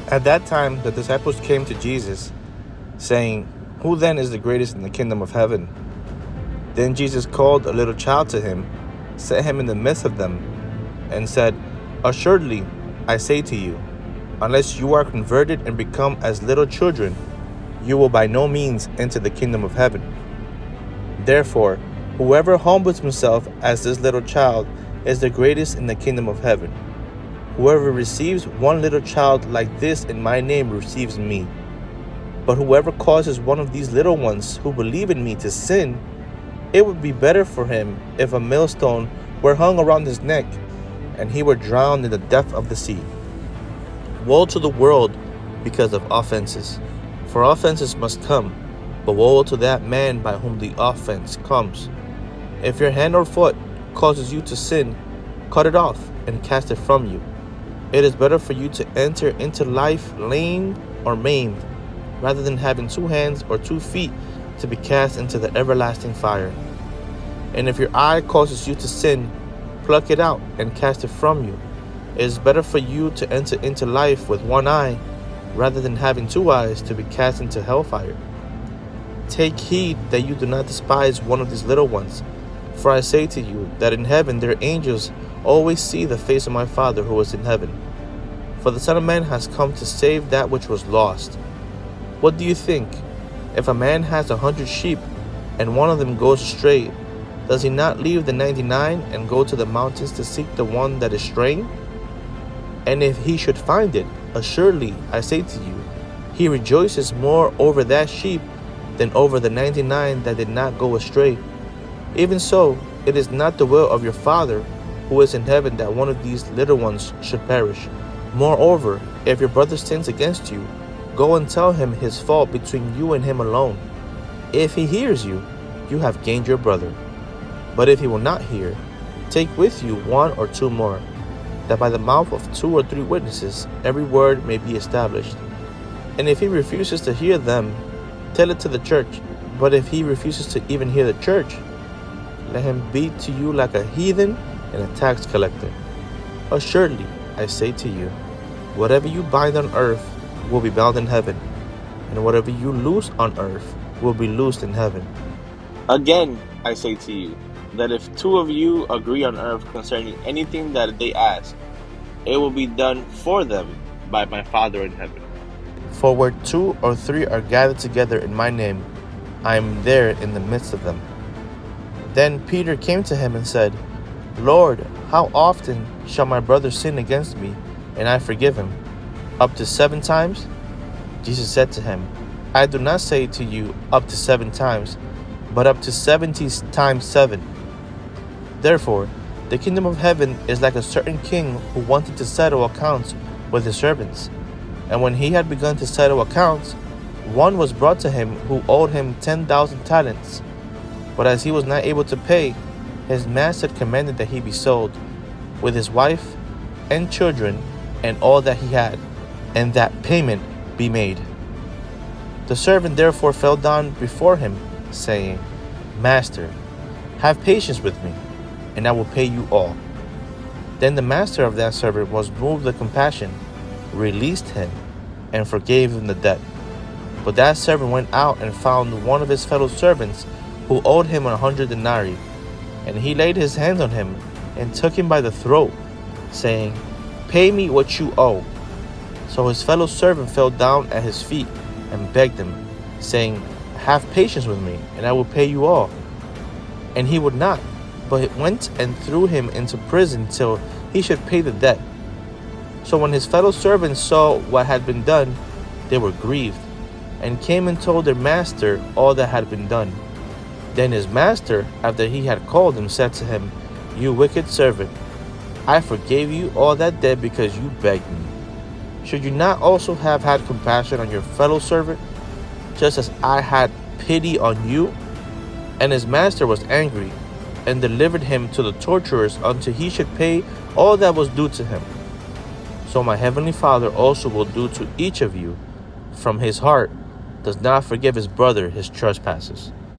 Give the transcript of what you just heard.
At that time, the disciples came to Jesus, saying, "Who then is the greatest in the kingdom of heaven?" Then Jesus called a little child to him, set him in the midst of them, and said, "Assuredly, I say to you, unless you are converted and become as little children, you will by no means enter the kingdom of heaven. Therefore, whoever humbles himself as this little child is the greatest in the kingdom of heaven. Whoever receives one little child like this in my name receives me. But whoever causes one of these little ones who believe in me to sin, it would be better for him if a millstone were hung around his neck and he were drowned in the depth of the sea. Woe to the world because of offenses, for offenses must come, but woe to that man by whom the offense comes. If your hand or foot causes you to sin, cut it off and cast it from you. It is better for you to enter into life lame or maimed, rather than having 2 hands or 2 feet to be cast into the everlasting fire. And if your eye causes you to sin, pluck it out and cast it from you. It is better for you to enter into life with 1 eye, rather than having 2 eyes to be cast into hellfire. Take heed that you do not despise one of these little ones, for I say to you that in heaven their angels always see the face of my Father who is in heaven. For the Son of Man has come to save that which was lost. What do you think? If a man has 100 sheep, and one of them goes astray, does he not leave the 99 and go to the mountains to seek the one that is straying? And if he should find it, assuredly, I say to you, he rejoices more over that sheep than over the 99 that did not go astray. Even so, it is not the will of your Father who is in heaven that one of these little ones should perish. Moreover, if your brother sins against you, go and tell him his fault between you and him alone. If he hears you, you have gained your brother. But if he will not hear, take with you 1 or 2 more, that by the mouth of 2 or 3 witnesses every word may be established. And if he refuses to hear them, tell it to the church. But if he refuses to even hear the church, let him be to you like a heathen and a tax collector. Assuredly, I say to you, whatever you bind on earth will be bound in heaven, and whatever you loose on earth will be loosed in heaven. Again, I say to you, that if 2 of you agree on earth concerning anything that they ask, it will be done for them by my Father in heaven. For where 2 or 3 are gathered together in my name, I am there in the midst of them. Then Peter came to him and said, Lord, how often shall my brother sin against me, and I forgive him? Up to 7 times? Jesus said to him, I do not say to you up to 7 times, but up to 70 times 7. Therefore, the kingdom of heaven is like a certain king who wanted to settle accounts with his servants. And when he had begun to settle accounts, one was brought to him who owed him 10,000 talents. But as he was not able to pay, his master commanded that he be sold, with his wife and children and all that he had, and that payment be made. The servant therefore fell down before him, saying, Master, have patience with me, and I will pay you all. Then the master of that servant was moved with compassion, released him, and forgave him the debt. But that servant went out and found one of his fellow servants who owed him 100 denarii, and he laid his hands on him and took him by the throat, saying, Pay me what you owe. So his fellow servant fell down at his feet and begged him, saying, Have patience with me, and I will pay you all. And he would not, but went and threw him into prison till he should pay the debt. So when his fellow servants saw what had been done, they were grieved, and came and told their master all that had been done. Then his master, after he had called him, said to him, You wicked servant, I forgave you all that debt because you begged me. Should you not also have had compassion on your fellow servant, just as I had pity on you? And his master was angry, and delivered him to the torturers until he should pay all that was due to him. So my heavenly Father also will do to each of you from his heart does not forgive his brother his trespasses.